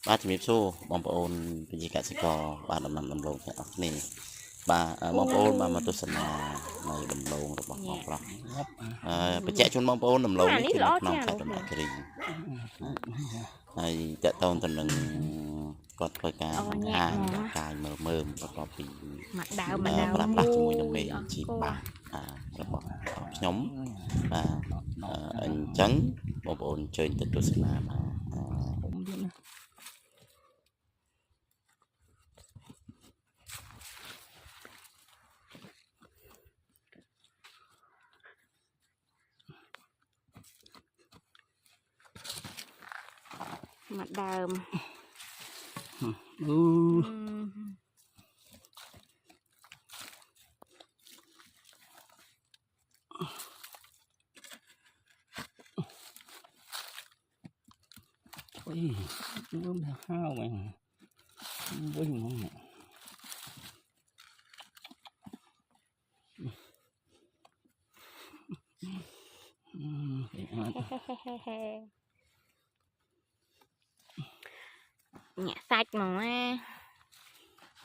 บ้านจะมีสู้บอมปอนเป็นยิกสิกรบ้านดำลงนี่บ้าบอมปอนบ้านมาตุสนาในดำลงระบอกบอกเราไปแจกชนบอมปอนดำลงนี่คือน้องขายดำลงกระดิ่งในจะต้นตัวหนึ่งก็เปิดการหางกายเมื่อประกอบปีปรับปรับจมูกน้ำเมย์จีบปากระบอกnhóm anh trắng bom bồn chơi từ tuần sau mà mặt đờm ôi bướm hao mày với mày nhẹ sạch mà